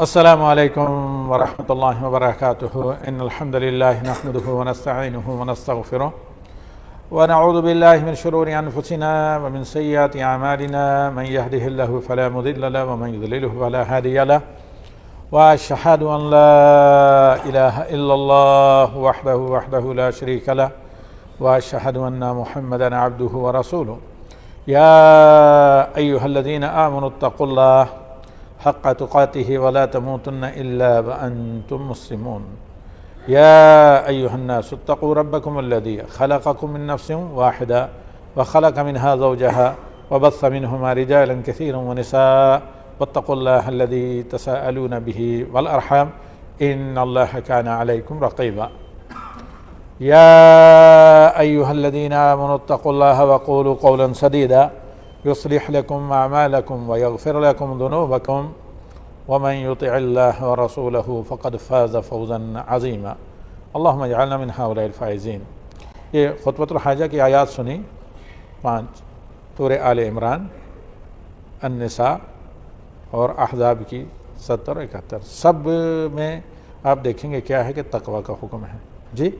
السلام علیکم ورحمۃ اللہ وبرکاتہ ان الحمد للہ نحمده ونستعینه ونستغفره ونعوذ باللہ من شرور انفسنا ومن سیئات اعمالنا من يهده الله فلا مضل له ومن يضلل فلا هادي له واشهد ان لا اله الا الله وحده لا شريك له واشهد ان محمدا عبده ورسوله يا ايها الذين آمنوا اتقوا الله حق تقاته ولا تموتن إلا وأنتم مسلمون يا أيها الناس اتقوا ربكم الذي خلقكم من نفس واحدة وخلق منها زوجها وبث منهما رجالا كثيرا ونساء واتقوا الله الذي تساءلون به والأرحام إن الله كان عليكم رقيبا يا أيها الذين آمنوا اتقوا الله وقولوا قولا سديدا يصلح لكم أعمالكم ويغفر لكم ذنوبكم ومن يطع الله ورسوله فقد فاز فوزا عظيما اللهم اجعلنا من هؤلاء الفائزين۔ یہ خطبۃ الحاجہ کی آیات سنی 5 سورہ آل عمران، النساء اور احزاب کی 70 اور 71، سب میں آپ دیکھیں گے کیا ہے کہ تقوی کا حکم ہے جی۔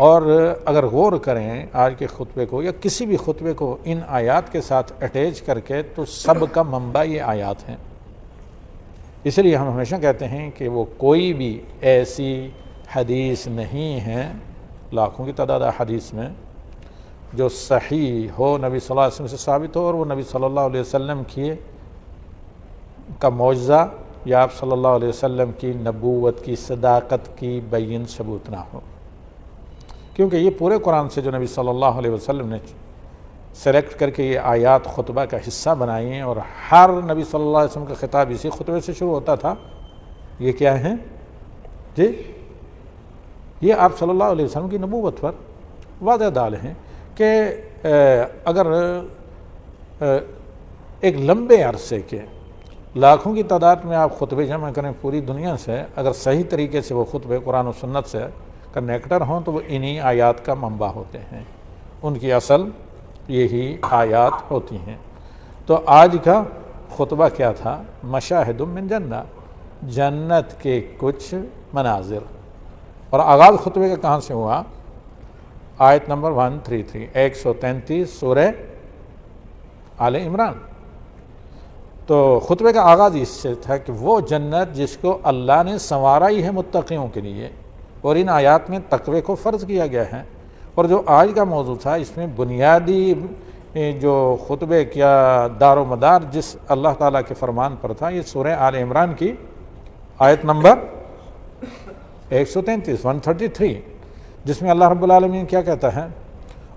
اور اگر غور کریں آج کے خطبے کو یا کسی بھی خطبے کو ان آیات کے ساتھ اٹیچ کر کے تو سب کا منبع یہ آیات ہیں۔ اس لیے ہم ہمیشہ کہتے ہیں کہ وہ کوئی بھی ایسی حدیث نہیں ہے، لاکھوں کی تعداد حدیث میں، جو صحیح ہو، نبی صلی اللہ علیہ وسلم سے ثابت ہو اور وہ نبی صلی اللہ علیہ وسلم کا معجزہ یا آپ صلی اللہ علیہ وسلم کی نبوت کی صداقت کی بین ثبوت نہ ہو، کیونکہ یہ پورے قرآن سے جو نبی صلی اللہ علیہ وسلم نے سلیکٹ کر کے یہ آیات خطبہ کا حصہ بنائی ہیں، اور ہر نبی صلی اللہ علیہ وسلم کا خطاب اسی خطبے سے شروع ہوتا تھا۔ یہ کیا ہیں جی؟ یہ آپ صلی اللہ علیہ وسلم کی نبوت پر واضح دال ہیں کہ اگر ایک لمبے عرصے کے لاکھوں کی تعداد میں آپ خطبے جمع کریں پوری دنیا سے، اگر صحیح طریقے سے وہ خطبے قرآن و سنت سے کنیکٹر ہوں تو وہ انہی آیات کا منبع ہوتے ہیں، ان کی اصل یہی آیات ہوتی ہیں۔ تو آج کا خطبہ کیا تھا؟ مشاہد من جنہ، جنت کے کچھ مناظر، اور آغاز خطبے کا کہاں سے ہوا؟ آیت نمبر 133 133 سورہ آل عمران۔ تو خطبے کا آغاز اس سے تھا کہ وہ جنت جس کو اللہ نے سنوارا ہی ہے متقیوں کے لیے، اور ان آیات میں تقوی کو فرض کیا گیا ہے۔ اور جو آج کا موضوع تھا اس میں بنیادی جو خطبے کیا دار و مدار جس اللہ تعالیٰ کے فرمان پر تھا، یہ سورہ آل عمران کی آیت نمبر 133 جس میں اللہ رب العالمین کیا کہتا ہے؟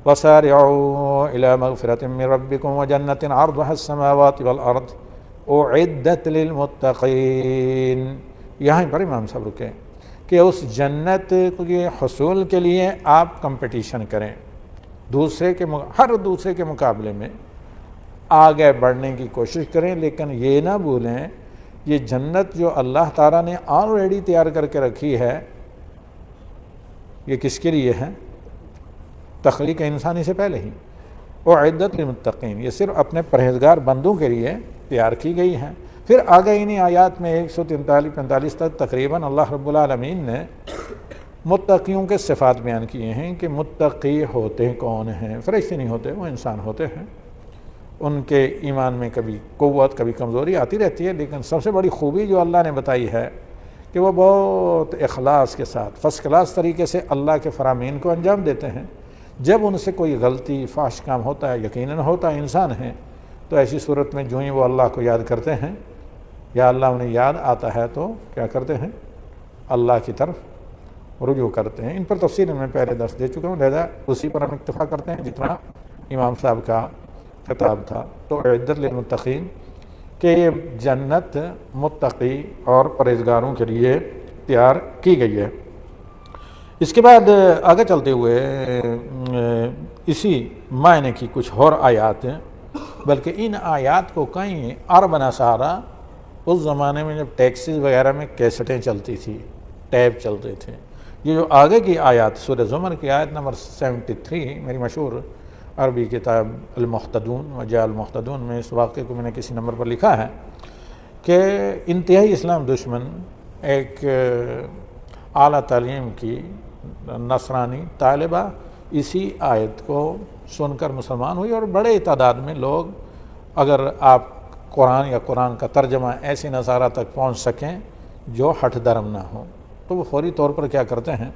وَسَارِعُوا إِلَى مَغْفِرَةٍ مِّن رَبِّكُمْ وَجَنَّةٍ عَرْضُهَا السَّمَاوَاتُ وَالْأَرْضُ أُعِدَّتْ لِلْمُتَّقِينَ۔ یہاں پر امام صاحب رکے کہ اس جنت کے حصول کے لیے آپ کمپٹیشن کریں، ہر دوسرے کے مقابلے میں آگے بڑھنے کی کوشش کریں، لیکن یہ نہ بھولیں یہ جنت جو اللہ تعالیٰ نے آلریڈی تیار کر کے رکھی ہے، یہ کس کے لیے ہے؟ تخلیق انسانی سے پہلے ہی۔ اعدت للمتقین، یہ صرف اپنے پرہیزگار بندوں کے لیے تیار کی گئی ہے۔ پھر آگے انہی آیات میں 143-45 تک تقریباً اللہ رب العالمین نے متقیوں کے صفات بیان کیے ہیں کہ متقی ہوتے کون ہیں۔ فرشتے نہیں ہوتے، وہ انسان ہوتے ہیں، ان کے ایمان میں کبھی قوت کبھی کمزوری آتی رہتی ہے، لیکن سب سے بڑی خوبی جو اللہ نے بتائی ہے کہ وہ بہت اخلاص کے ساتھ فرسٹ کلاس طریقے سے اللہ کے فرامین کو انجام دیتے ہیں۔ جب ان سے کوئی غلطی فحش کام ہوتا ہے، یقیناً ہوتا ہے، انسان ہیں، تو ایسی صورت میں جو ہی وہ اللہ کو یاد کرتے ہیں یا اللہ انہیں یاد آتا ہے تو کیا کرتے ہیں؟ اللہ کی طرف رجوع کرتے ہیں۔ ان پر تفصیل میں پہلے درس دے چکا ہوں، لہذا اسی پر ہم اکتفا کرتے ہیں جتنا امام صاحب کا خطاب تھا۔ تو اعدت للمتقین کہ یہ جنت متقی اور پرہیزگاروں کے لیے تیار کی گئی ہے۔ اس کے بعد آگے چلتے ہوئے اسی معنی کی کچھ اور آیات ہیں، بلکہ ان آیات کو کہیں عرب نصارہ اس زمانے میں جب ٹیکسیز وغیرہ میں کیسٹیں چلتی تھی، ٹیپ چلتے تھے، یہ جو آگے کی آیات سورہ زمر کی آیت نمبر 73 میری مشہور عربی کتاب المحتدون وجاء المحتدون میں اس واقعے کو میں نے کسی نمبر پر لکھا ہے کہ انتہائی اسلام دشمن ایک اعلیٰ تعلیم کی نصرانی طالبہ اسی آیت کو سن کر مسلمان ہوئی، اور بڑے تعداد میں لوگ، اگر آپ قرآن یا قرآن کا ترجمہ ایسی نصارہ تک پہنچ سکیں جو ہٹھ درم نہ ہوں، تو وہ فوری طور پر کیا کرتے ہیں،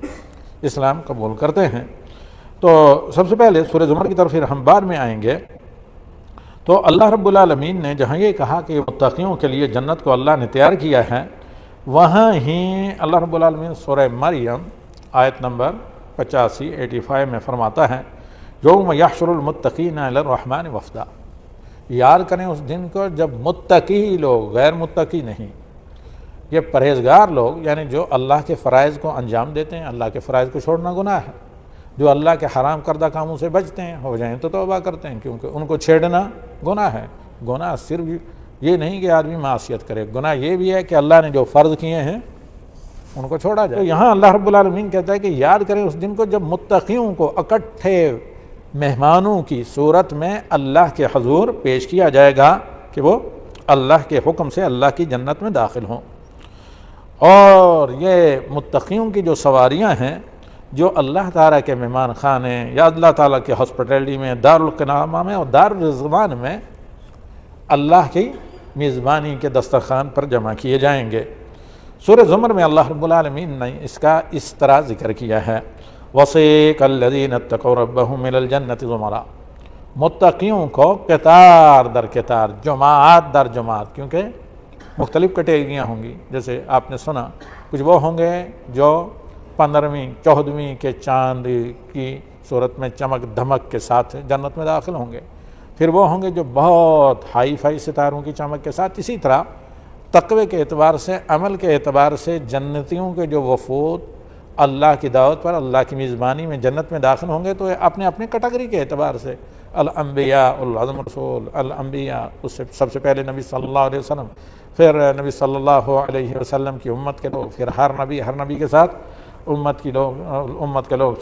اسلام قبول کرتے ہیں۔ تو سب سے پہلے سورہ زمر کی طرف پھر ہم بعد میں آئیں گے۔ تو اللہ رب العالمین نے جہاں یہ کہا کہ متقیوں کے لیے جنت کو اللہ نے تیار کیا ہے، وہاں ہی اللہ رب العالمین سورہ مریم آیت نمبر 85 میں فرماتا ہے، یوم یحشر المتقین الی الرحمن وفدا، یاد کریں اس دن کو جب متقی لوگ، غیر متقی نہیں، یہ پرہیزگار لوگ، یعنی جو اللہ کے فرائض کو انجام دیتے ہیں، اللہ کے فرائض کو چھوڑنا گناہ ہے، جو اللہ کے حرام کردہ کاموں سے بچتے ہیں، ہو جائیں تو توبہ کرتے ہیں، کیونکہ ان کو چھیڑنا گناہ ہے۔ گناہ صرف یہ نہیں کہ آدمی معصیت کرے، گناہ یہ بھی ہے کہ اللہ نے جو فرض کیے ہیں ان کو چھوڑا جائے۔ تو یہاں اللہ رب العالمین کہتا ہے کہ یاد کریں اس دن کو جب متقیوں کو اکٹھے مہمانوں کی صورت میں اللہ کے حضور پیش کیا جائے گا کہ وہ اللہ کے حکم سے اللہ کی جنت میں داخل ہوں۔ اور یہ متقیوں کی جو سواریاں ہیں، جو اللہ تعالیٰ کے مہمان خانے یا اللہ تعالیٰ کے ہاسپٹیلٹی میں، دارالقرامہ میں اور دارالرضوان میں اللہ کی میزبانی کے دسترخوان پر جمع کیے جائیں گے۔ سورہ زمر میں اللہ رب العالمین نے اس کا اس طرح ذکر کیا ہے، وَسِيقَ الَّذِينَ اتَّقَوْا رَبَّهُمْ إِلَى الْجَنَّةِ زُمَرًا، متقیوں کو قطار در قطار، جماعت در جماعت، کیونکہ مختلف کیٹیگریاں ہوں گی۔ جیسے آپ نے سنا کچھ وہ ہوں گے جو 15ویں 14ویں کے چاند کی صورت میں چمک دھمک کے ساتھ جنت میں داخل ہوں گے، پھر وہ ہوں گے جو بہت ہائی فائی ستاروں کی چمک کے ساتھ۔ اسی طرح تقوی کے اعتبار سے، عمل کے اعتبار سے جنتیوں کے جو وفود اللہ کی دعوت پر، اللہ کی میزبانی میں جنت میں داخل ہوں گے، تو اپنے اپنے کیٹیگری کے اعتبار سے الانبیاء العظم رسول، الانبیاء اس سے سب سے پہلے نبی صلی اللہ علیہ وسلم، پھر نبی صلی اللہ علیہ وسلم کی امت کے لوگ، پھر ہر نبی کے ساتھ امت کے لوگ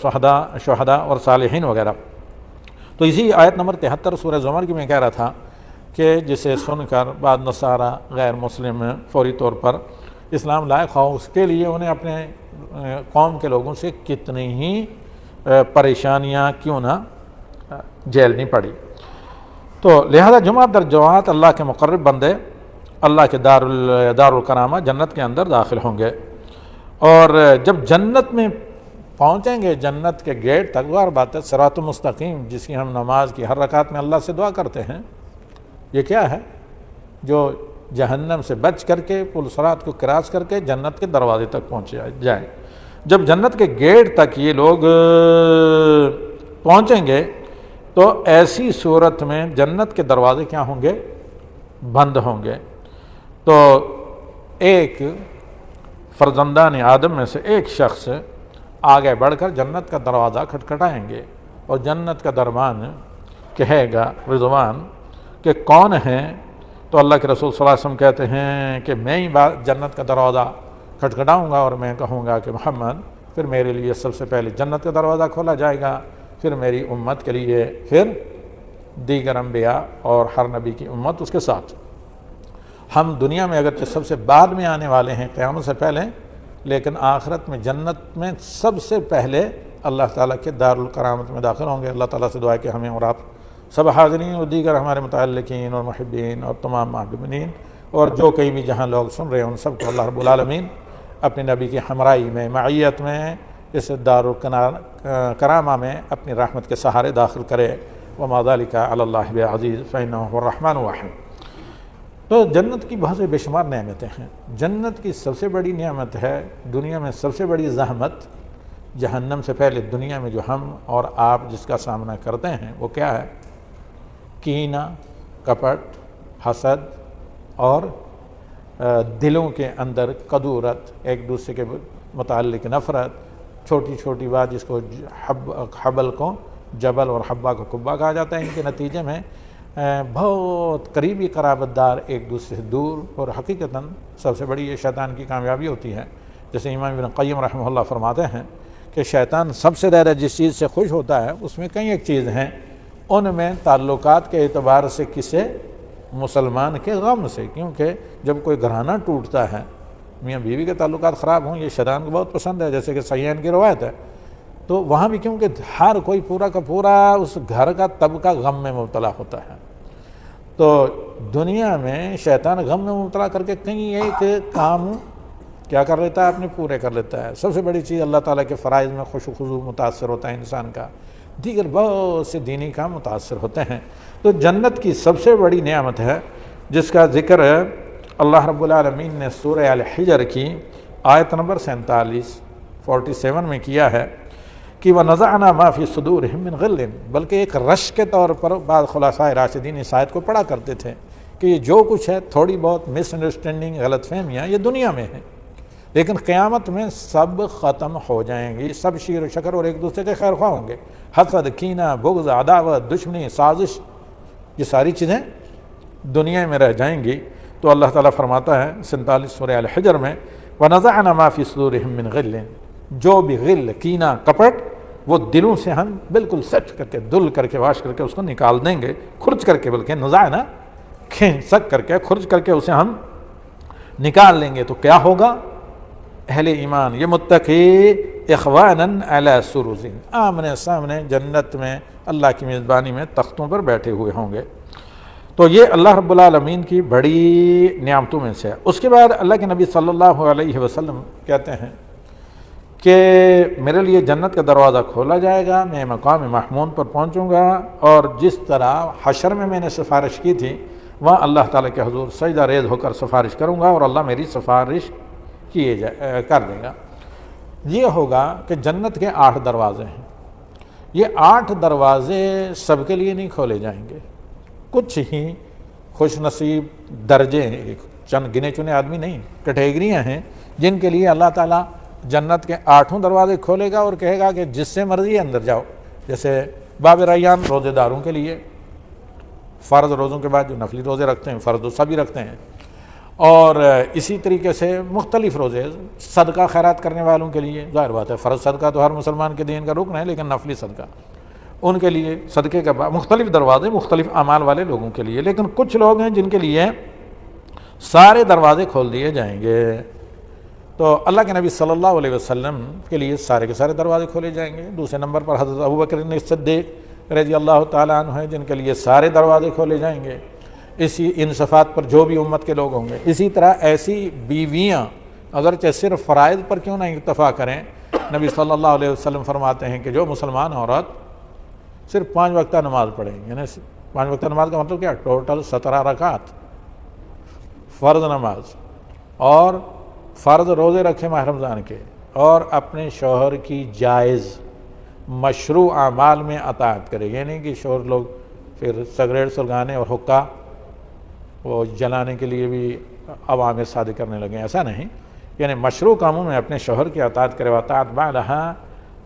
شہداء اور صالحین وغیرہ۔ تو اسی آیت نمبر 73 سورہ زمر کی میں کہہ رہا تھا کہ جسے سن کر بعض نصارہ غیر مسلم فوری طور پر اسلام لائق ہو، اس کے لیے انہیں اپنے قوم کے لوگوں سے کتنی ہی پریشانیاں کیوں نہ جھیلنی پڑی۔ تو لہذا جماعت در جماعت اللہ کے مقرب بندے اللہ کے دارالکرامہ جنت کے اندر داخل ہوں گے، اور جب جنت میں پہنچیں گے، جنت کے گیٹ تک، وہ بات ہے صراط مستقیم جس کی ہم نماز کی ہر رکعت میں اللہ سے دعا کرتے ہیں، یہ کیا ہے؟ جو جہنم سے بچ کر کے پل صراط کو کراس کر کے جنت کے دروازے تک پہنچ جائیں۔ جب جنت کے گیٹ تک یہ لوگ پہنچیں گے تو ایسی صورت میں جنت کے دروازے کیا ہوں گے؟ بند ہوں گے۔ تو ایک فرزندان آدم میں سے ایک شخص آگے بڑھ کر جنت کا دروازہ کھٹکھٹائیں گے، اور جنت کا دربان کہے گا رضوان کہ کون ہیں؟ تو اللہ کے رسول صلی اللہ علیہ وسلم کہتے ہیں کہ میں ہی جنت کا دروازہ کھٹکھٹاؤں گا اور میں کہوں گا کہ محمد، پھر میرے لیے سب سے پہلے جنت کا دروازہ کھولا جائے گا، پھر میری امت کے لیے، پھر دیگر انبیاء اور ہر نبی کی امت اس کے ساتھ۔ ہم دنیا میں اگرچہ سب سے بعد میں آنے والے ہیں قیامت سے پہلے، لیکن آخرت میں جنت میں سب سے پہلے اللہ تعالیٰ کے دارالکرامت میں داخل ہوں گے۔ اللہ تعالیٰ سے دعا ہے کہ ہمیں اور آپ سب حاضرین اور دیگر ہمارے متعلقین اور محبین اور تمام معبودین اور جو کہیں بھی جہاں لوگ سن رہے ہیں ان سب کو اللہ رب العالمین اپنے نبی کی ہمراہی میں، معیت میں، اس دارالکرامہ میں اپنی رحمت کے سہارے داخل کرے۔ وما ذلک علی اللہ بعزیز فإنہ هو الرحمن الرحیم۔ تو جنت کی بہت سے بے شمار نعمتیں ہیں۔ جنت کی سب سے بڑی نعمت ہے، دنیا میں سب سے بڑی زحمت جہنم سے پہلے دنیا میں جو ہم اور آپ جس کا سامنا کرتے ہیں وہ کیا ہے؟ کینہ، کپٹ، حسد اور دلوں کے اندر کدورت، ایک دوسرے کے متعلق نفرت، چھوٹی چھوٹی بات جس کو حبل کو جبل اور حبہ کو کبہ کہا جاتا ہے، ان کے نتیجے میں بہت قریبی قرابت دار ایک دوسرے سے دور، اور حقیقتاً سب سے بڑی یہ شیطان کی کامیابی ہوتی ہے۔ جیسے امام ابن قیم رحمہ اللہ فرماتے ہیں کہ شیطان سب سے زیادہ جس چیز سے خوش ہوتا ہے اس میں کئی ایک چیز ہیں، ان میں تعلقات کے اعتبار سے کسے مسلمان کے غم سے، کیونکہ جب کوئی گھرانہ ٹوٹتا ہے، میاں بیوی کے تعلقات خراب ہوں، یہ شیطان کو بہت پسند ہے، جیسے کہ صحیحین کی روایت ہے، تو وہاں بھی کیونکہ ہر کوئی پورا کا پورا اس گھر کا طبقہ غم میں مبتلا ہوتا ہے، تو دنیا میں شیطان غم میں مبتلا کر کے کہیں ایک کام کیا کر لیتا ہے، اپنے پورے کر لیتا ہے۔ سب سے بڑی چیز اللہ تعالیٰ کے فرائض میں خشوع و خضوع متاثر ہوتا ہے انسان کا، دیگر بہت سے دینی کام متاثر ہوتے ہیں۔ تو جنت کی سب سے بڑی نعمت ہے جس کا ذکر اللہ رب العالمین نے سورہ الحجر کی آیت نمبر 47 میں کیا ہے کہ وَنَزَعْنَا مَا فِي صُدُورِهِم مِّن غِلٍّ، بلکہ ایک رشک کے طور پر بعض خلفائے راشدین اس آیت کو پڑھا کرتے تھے کہ یہ جو کچھ ہے تھوڑی بہت مس انڈرسٹینڈنگ، غلط فہمیاں یہ دنیا میں ہیں، لیکن قیامت میں سب ختم ہو جائیں گی، سب شیر و شکر اور ایک دوسرے کے خیر خواہ ہوں گے۔ حسد، کینہ، بغض، عداوت، دشمنی، سازش، یہ ساری چیزیں دنیا میں رہ جائیں گی۔ تو اللہ تعالیٰ فرماتا ہے 47 سورہ الحجر میں وَنَزَعْنَا مَا فِي صُدُورِهِم مِّن غِلٍّ، جو بھی غل، کینہ، کپٹ وہ دلوں سے ہم بالکل سچ کر کے، دل کر کے، واش کر کے اس کو نکال دیں گے، خرچ کر کے، بلکہ نزعنا سک کر کے، خرچ کر کے اسے ہم نکال لیں گے۔ تو کیا ہوگا؟ اہل ایمان یہ متقی اخوانا علی سرر، آمنے سامنے جنت میں اللہ کی میزبانی میں تختوں پر بیٹھے ہوئے ہوں گے۔ تو یہ اللہ رب العالمین کی بڑی نعمتوں میں سے ہے۔ اس کے بعد اللہ کے نبی صلی اللہ علیہ وسلم کہتے ہیں کہ میرے لیے جنت کا دروازہ کھولا جائے گا، میں مقام محمود پر پہنچوں گا، اور جس طرح حشر میں نے سفارش کی تھی وہاں اللہ تعالیٰ کے حضور سجدہ ریز ہو کر سفارش کروں گا اور اللہ میری سفارش کر دے گا۔ یہ ہوگا کہ جنت کے 8 دروازے ہیں، یہ 8 دروازے سب کے لیے نہیں کھولے جائیں گے، کچھ ہی خوش نصیب درجے ہیں، چند گنے چنے آدمی نہیں، کیٹیگریاں ہیں جن کے لیے اللہ تعالیٰ جنت کے 8 دروازے کھولے گا اور کہے گا کہ جس سے مرضی اندر جاؤ۔ جیسے باب ریان روزے داروں کے لیے، فرض روزوں کے بعد جو نفلی روزے رکھتے ہیں، فرض سبھی رکھتے ہیں، اور اسی طریقے سے مختلف روزے صدقہ خیرات کرنے والوں کے لیے، ظاہر بات ہے فرض صدقہ تو ہر مسلمان کے دین کا رکن ہے، لیکن نفلی صدقہ ان کے لیے صدقے کے بعد مختلف دروازے مختلف اعمال والے لوگوں کے لیے، لیکن کچھ لوگ ہیں جن کے لیے سارے دروازے کھول دیے جائیں گے۔ تو اللہ کے نبی صلی اللہ علیہ وسلم کے لیے سارے کے سارے دروازے کھولے جائیں گے۔ دوسرے نمبر پر حضرت ابوبکر صدیق رضی اللہ تعالیٰ عنہ ہیں جن کے لیے سارے دروازے کھولے جائیں گے۔ اسی ان صفات پر جو بھی امت کے لوگ ہوں گے۔ اسی طرح ایسی بیویاں اگرچہ صرف فرائض پر کیوں نہ اکتفا کریں، نبی صلی اللہ علیہ وسلم فرماتے ہیں کہ جو مسلمان عورت صرف 5 وقتہ نماز پڑھیں، یعنی 5 وقتہ نماز کا مطلب کیا؟ ٹوٹل 17 رکعت فرض نماز، اور فرض روزے رکھے ماہ رمضان کے، اور اپنے شوہر کی جائز مشروع اعمال میں اطاعت کرے، یعنی کہ شوہر لوگ پھر سگریٹ سلگانے اور حقہ وہ جلانے کے لیے بھی عوام شادی کرنے لگے، ایسا نہیں، یعنی مشروع کاموں میں اپنے شوہر کی اطاعت کرے، اطاعت بعدہا،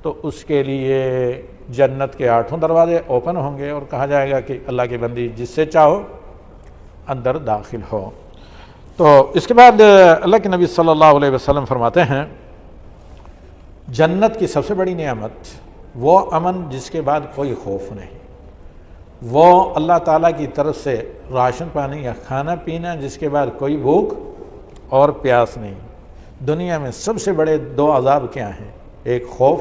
تو اس کے لیے جنت کے 8 دروازے اوپن ہوں گے اور کہا جائے گا کہ اللہ کی بندی جس سے چاہو اندر داخل ہو۔ تو اس کے بعد اللہ کے نبی صلی اللہ علیہ وسلم فرماتے ہیں جنت کی سب سے بڑی نعمت وہ امن جس کے بعد کوئی خوف نہیں، وہ اللہ تعالیٰ کی طرف سے راشن پانی یا کھانا پینا جس کے بعد کوئی بھوک اور پیاس نہیں۔ دنیا میں سب سے بڑے 2 عذاب کیا ہیں؟ ایک خوف،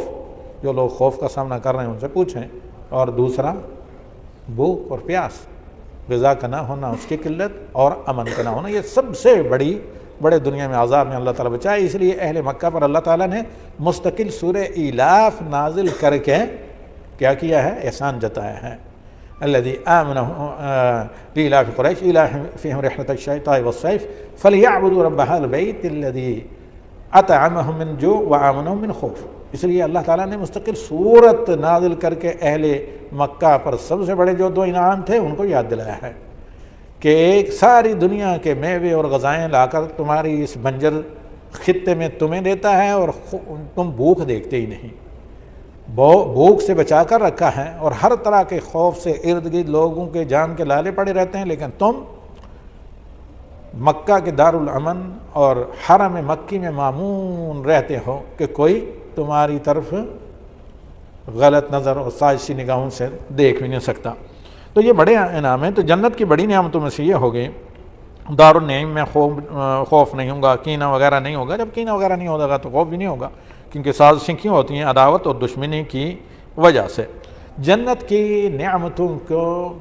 جو لوگ خوف کا سامنا کر رہے ہیں ان سے پوچھیں، اور دوسرا بھوک اور پیاس، غذا کا نہ ہونا، اس کی قلت، اور امن کا نہ ہونا، یہ سب سے بڑے دنیا میں عذاب میں اللہ تعالیٰ بچائے۔ اس لیے اہل مکہ پر اللہ تعالیٰ نے مستقل سورہ ایلاف نازل کر کے کیا کیا ہے؟ احسان جتایا ہے۔ الذی آمنہم لإیلاف قریش ایلافہم رحلۃ الشتاء والصیف فلیعبدوا رب ھذا البیت الذی اطعمہم من جوع وآمنہم من خوف۔ اس لیے اللہ تعالیٰ نے مستقل سورت نازل کر کے اہل مکہ پر سب سے بڑے جو 2 انعام تھے ان کو یاد دلایا ہے کہ ایک ساری دنیا کے میوے اور غذائیں لا کر تمہاری اس بنجر خطے میں تمہیں دیتا ہے، اور تم بھوک دیکھتے ہی نہیں، بھوک سے بچا کر رکھا ہے، اور ہر طرح کے خوف سے ارد گرد لوگوں کے جان کے لالے پڑے رہتے ہیں، لیکن تم مکہ کے دارالامن اور حرم مکی میں مامون رہتے ہو کہ کوئی تمہاری طرف غلط نظر اور سازشی نگاہوں سے دیکھ بھی نہیں سکتا۔ تو یہ بڑے انعام ہیں۔ تو جنت کی بڑی نعمتوں میں سے یہ ہو گئی دار النعیم میں خوف نہیں ہوگا، کینہ وغیرہ نہیں ہوگا۔ جب کینہ وغیرہ نہیں ہوگا تو خوف بھی نہیں ہوگا، کیونکہ سازشیں کیوں ہوتی ہیں؟ عداوت اور دشمنی کی وجہ سے۔ جنت کی نعمتوں کو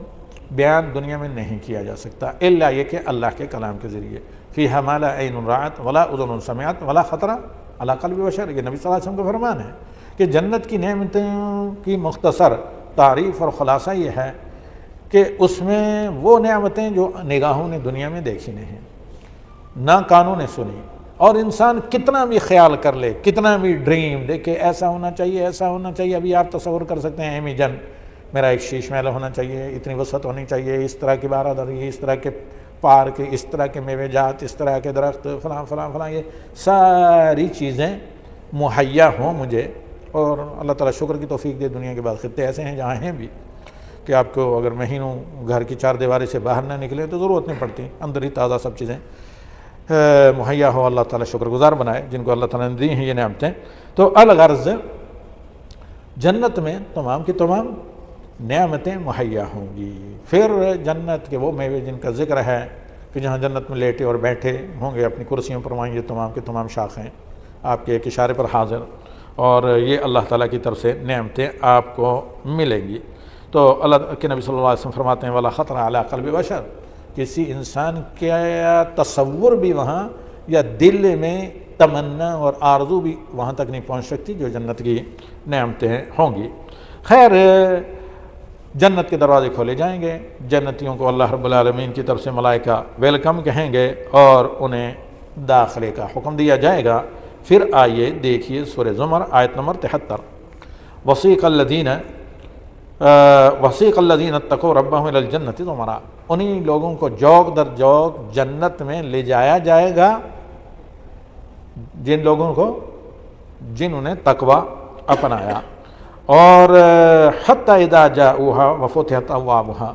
بیان دنیا میں نہیں کیا جا سکتا الا یہ کہ اللہ کے کلام کے ذریعے۔ فیہا ما لا عین رأت ولا اذن سمعت ولا خطر علی قلب بشر، یہ نبی صلی اللہ علیہ وسلم کا فرمان ہے کہ جنت کی نعمتوں کی مختصر تعریف اور خلاصہ یہ ہے کہ اس میں وہ نعمتیں جو نگاہوں نے دنیا میں دیکھی نہیں، نہ کانوں نے سنی، اور انسان کتنا بھی خیال کر لے، کتنا بھی ڈریم دیکھے ایسا ہونا چاہیے، ایسا ہونا چاہیے۔ ابھی آپ تصور کر سکتے ہیں ایمیجن، میرا ایک شیش محل ہونا چاہیے، اتنی وسعت ہونی چاہیے، اس طرح کی بارادری، اس طرح کے پارک، اس طرح کے میوے جات، اس طرح کے درخت، فلاں فلاں فلاں، یہ ساری چیزیں مہیا ہوں مجھے۔ اور اللہ تعالیٰ شکر کی توفیق دے، دنیا کے بعد خطے ایسے ہیں جہاں ہیں بھی کہ آپ کو اگر مہینوں گھر کی چار دیواری سے باہر نہ نکلے تو ضرورت نہیں پڑتی، اندر ہی تازہ سب چیزیں مہیا ہو۔ اللہ تعالیٰ شکر گزار بنائے جن کو اللہ تعالیٰ نے دی ہیں یہ نعمتیں۔ تو الغرض جنت میں تمام کی تمام نعمتیں مہیا ہوں گی۔ پھر جنت کے وہ میوے جن کا ذکر ہے کہ جہاں جنت میں لیٹے اور بیٹھے ہوں گے اپنی کرسیوں پر، وہیں یہ تمام کی تمام شاخیں آپ کے ایک اشارے پر حاضر، اور یہ اللہ تعالیٰ کی طرف سے نعمتیں آپ کو ملیں گی۔ تو اللہ کے نبی صلی اللہ علیہ وسلم فرماتے ہیں ولا خطر علی قلب بشر، کسی انسان کا تصور بھی وہاں یا دل میں تمنا اور آرزو بھی وہاں تک نہیں پہنچ سکتی جو جنت کی نعمتیں ہوں گی۔ خیر، جنت کے دروازے کھولے جائیں گے، جنتیوں کو اللہ رب العالمین کی طرف سے ملائکہ ویلکم کہیں گے اور انہیں داخلے کا حکم دیا جائے گا۔ پھر آئیے دیکھیے سورہ زمر آیت نمبر 73، وسیق الذین اتقوا ربهم الی الجنۃ زمرا، انہی لوگوں کو جوق در جوق جنت میں لے جایا جائے گا جن لوگوں کو جنہوں نے تقوی اپنایا۔ اور حتی اذا جاؤہا وفتحت ابوابہا،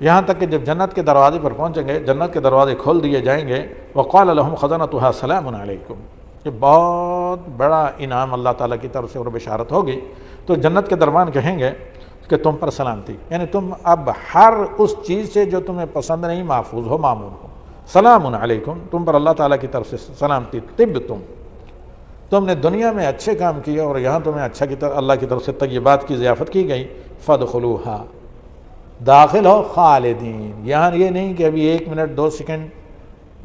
یہاں تک کہ جب جنت کے دروازے پر پہنچیں گے، جنت کے دروازے کھول دیے جائیں گے، وقال لهم خزنتها سلام علیکم، یہ بہت بڑا انعام اللہ تعالیٰ کی طرف سے اور بشارت ہوگی۔ تو جنت کے دربان کہیں گے کہ تم پر سلامتی، یعنی تم اب ہر اس چیز سے جو تمہیں پسند نہیں محفوظ ہو، مامون ہو۔ سلام علیکم، تم پر اللہ تعالیٰ کی طرف سے سلامتی، طب تم نے دنیا میں اچھے کام کیے اور یہاں تمہیں اچھا کی طرف اللہ کی طرف سے طیبات کی ضیافت کی گئی، فادخلوہا، داخل ہو خالدین۔ یہاں یہ نہیں کہ ابھی 1 منٹ 2 سیکنڈ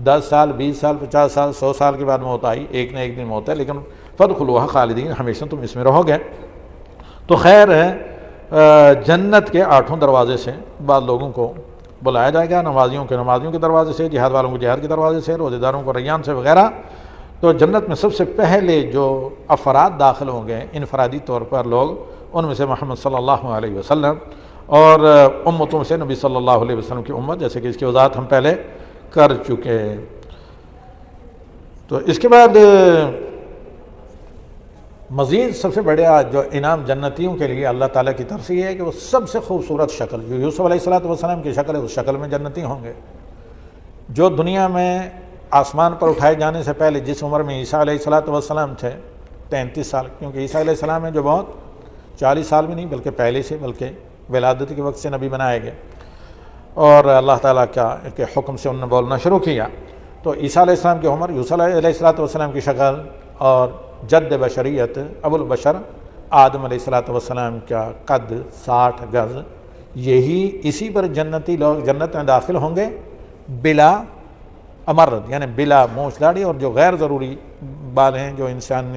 10 سال 20 سال 50 سال 100 سال کے بعد موت آئی، ایک نہ ایک دن موت ہے، لیکن فادخلوہا خالدین، ہمیشہ تم اس میں رہو گے۔ تو خیر ہے، جنت کے 8 دروازے سے بعض لوگوں کو بلایا جائے گا، نمازیوں کے دروازے سے، جہاد والوں کو جہاد کے دروازے سے، روزے داروں کو ریان سے وغیرہ۔ تو جنت میں سب سے پہلے جو افراد داخل ہوں گے انفرادی طور پر لوگ، ان میں سے محمد صلی اللہ علیہ وسلم، اور امتوں سے نبی صلی اللہ علیہ وسلم کی امت، جیسے کہ اس کی وضاحت ہم پہلے کر چکے۔ تو اس کے بعد مزید سب سے بڑا جو انعام جنتیوں کے لیے اللہ تعالیٰ کی طرف سے یہ ہے کہ وہ سب سے خوبصورت شکل جو یوسف علیہ السلام کی شکل ہے، اس شکل میں جنتی ہوں گے۔ جو دنیا میں آسمان پر اٹھائے جانے سے پہلے جس عمر میں عیسیٰ علیہ السلام تھے 33 سال، کیونکہ عیسیٰ علیہ السلام ہے جو بہت 40 سال بھی نہیں بلکہ پہلے سے، بلکہ ولادت کے وقت سے نبی بنائے گئے، اور اللہ تعالیٰ کے حکم سے انہوں نے بولنا شروع کیا۔ تو عیسیٰ علیہ السلام کی عمر، یوسف علیہ السلام کی شکل، اور جد بشریت ابو البشر آدم علیہ السلام کا قد 60 گز، اسی پر جنتی لوگ جنت میں داخل ہوں گے بلا امرد، یعنی بلا مونچھ داڑھی، اور جو غیر ضروری بال ہیں جو انسان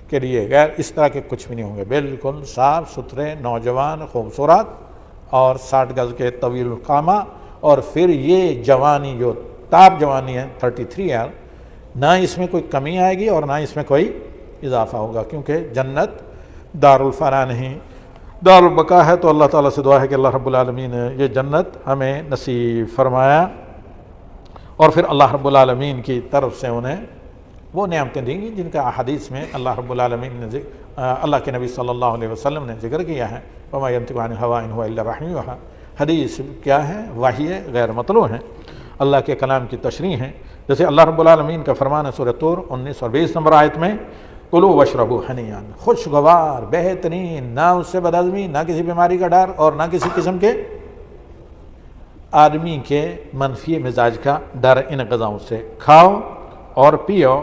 کے لیے غیر، اس طرح کے کچھ بھی نہیں ہوں گے، بالکل صاف ستھرے نوجوان خوبصورت اور 60 گز کے طویل القامہ۔ اور پھر یہ جوانی جو تاب جوانی ہے 33 ایئر، نہ اس میں کوئی کمی آئے گی اور نہ اس میں کوئی اضافہ ہوگا، کیونکہ جنت دار الفنا نہیں دار البقا ہے۔ تو اللہ تعالیٰ سے دعا ہے کہ اللہ رب العالمین یہ جنت ہمیں نصیب فرمایا، اور پھر اللہ رب العالمین کی طرف سے انہیں وہ نعمتیں دیں گی جن کا احادیث میں اللہ رب العالمین نے اللہ کے نبی صلی اللہ علیہ وسلم نے ذکر کیا ہے، وما ينطق عن الهوى ان هو الا وحی یوحی۔ حدیث کیا ہے؟ وحی ہے، غیر مطلوع ہے، اللہ کے کلام کی تشریح ہے۔ جیسے اللہ رب العالمین کا فرمان ہے سورہ طور 19 اور 20 نمبر آیت میں، کلو واشربوا ہنیئا، خوشگوار، بہترین، نہ اس سے بدعزمی، نہ کسی بیماری کا ڈر اور نہ کسی قسم کے آدمی کے منفی مزاج کا ڈر ان غذاؤں سے۔ کھاؤ اور پیو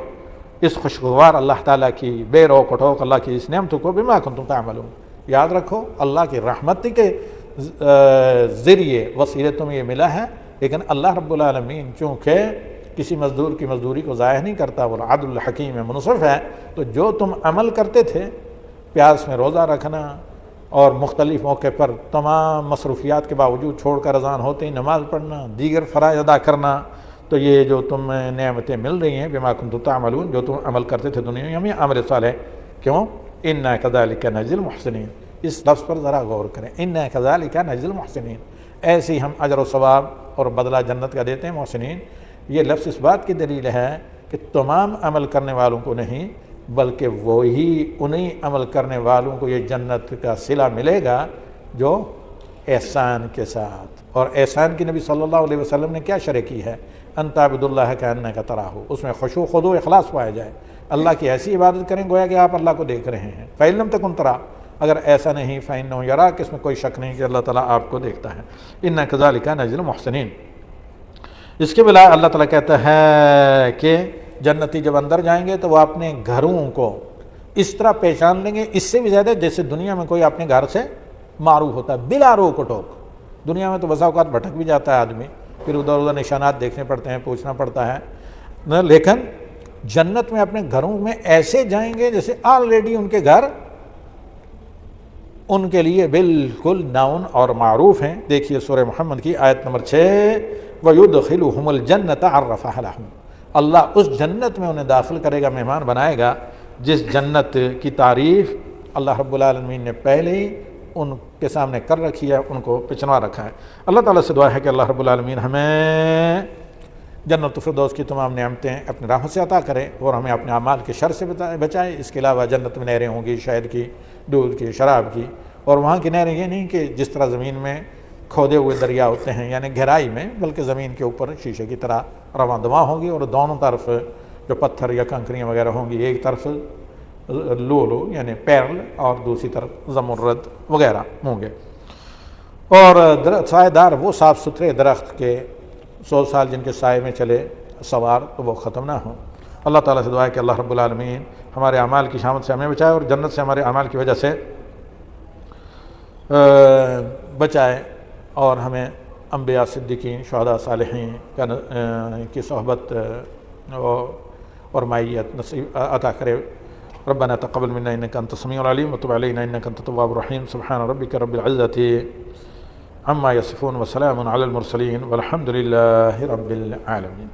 اس خوشگوار اللہ تعالیٰ کی بے روک ٹوک اللہ کی اس نعمتوں کو بما کنتم تعملون۔ یاد رکھو اللہ کی رحمت کے ذریعے وسیلے تمہیں یہ ملا ہے، لیکن اللہ رب العالمین چونکہ کسی مزدور کی مزدوری کو ضائع نہیں کرتا، وہ عدل الحکیم منصف ہے، تو جو تم عمل کرتے تھے، پیاس میں روزہ رکھنا اور مختلف موقع پر تمام مصروفیات کے باوجود چھوڑ کر اذان ہوتے ہی نماز پڑھنا، دیگر فرائض ادا کرنا، تو یہ جو تم نعمتیں مل رہی ہیں بما کنتم تعملون، جو تم عمل کرتے تھے دنیا میں عمل صالح، کیوں؟ انا کذالک نجزی المحسنین، اس لفظ پر ذرا غور کریں، انا کذالک نجزی المحسنین، ایسے ہی ہم اجر و ثواب اور بدلہ جنت کا دیتے ہیں محسنین۔ یہ لفظ اس بات کی دلیل ہے کہ تمام عمل کرنے والوں کو نہیں، بلکہ وہی انہی عمل کرنے والوں کو یہ جنت کا صلہ ملے گا جو احسان کے ساتھ۔ اور احسان کی نبی صلی اللہ علیہ وسلم نے کیا شرح کی ہے؟ ان تعبد اللہ کأنک تراہ، اس میں خشوع خضوع اخلاص پایا جائے، اللہ کی ایسی عبادت کریں گویا کہ آپ اللہ کو دیکھ رہے ہیں۔ فإن لم تکن تراہ، اگر ایسا نہیں فإنہ یراک، اس میں کوئی شک نہیں کہ اللہ تعالیٰ آپ کو دیکھتا ہے۔ انا کذالک نجزی المحسنین۔ اس کے بلا اللہ تعالیٰ کہتا ہے کہ جنتی جب اندر جائیں گے تو وہ اپنے گھروں کو اس طرح پہچان لیں گے، اس سے بھی زیادہ جیسے دنیا میں کوئی اپنے گھر سے معروف ہوتا ہے بلا روک ٹوک۔ دنیا میں تو بسا اوقات بھٹک بھی جاتا ہے آدمی، پھر ادھر ادھر نشانات دیکھنے پڑتے ہیں، پوچھنا پڑتا ہے، لیکن جنت میں اپنے گھروں میں ایسے جائیں گے جیسے آلریڈی ان کے گھر ان کے لیے بالکل ناؤن اور معروف ہیں۔ دیکھیے سورہ محمد کی آیت نمبر 6، وَيُدْخِلُهُمُ الْجَنَّةَ عَرَّفَهَا لَهُمْ، اللہ اس جنت میں انہیں داخل کرے گا، مہمان بنائے گا، جس جنت کی تعریف اللہ رب العالمین نے پہلے ہی ان کے سامنے کر رکھی ہے، ان کو پچھوا رکھا ہے۔ اللہ تعالیٰ سے دعا ہے کہ اللہ رب العالمین ہمیں جنت الفردوس کی تمام نعمتیں اپنے راہوں سے عطا کرے اور ہمیں اپنے اعمال کے شر سے بچائے۔ اس کے علاوہ جنت میں نہریں ہوں گی، شہد کی، دودھ کی، شراب کی، اور وہاں کی نہریں یہ نہیں کہ جس طرح زمین میں کھودے ہوئے دریا ہوتے ہیں یعنی گہرائی میں، بلکہ زمین کے اوپر شیشے کی طرح رواں دواں ہوگی، اور دونوں طرف جو پتھر یا کنکریاں وغیرہ ہوں گی، ایک طرف لولو یعنی پیرل اور دوسری طرف زمرد وغیرہ ہوں گے، اور سائے دار وہ صاف ستھرے درخت کے 100 سال جن کے سائے میں چلے سوار تو وہ ختم نہ ہوں۔ اللہ تعالیٰ سے دعا ہے کہ اللہ رب العالمین ہمارے اعمال کی شامت سے ہمیں بچائے اور جنت سے ہمارے اعمال کی وجہ سے بچائے، اور ہمیں انبیاء، صدیقین، شہداء، صالحین کی صحبت اور معیت نصیب عطا کرے۔ ربنا تقبل منا انك انت السميع العليم وتب علينا انك انت التواب الرحيم۔ سبحان ربك رب العزة عما يصفون وسلام على المرسلين والحمد لله رب العالمين۔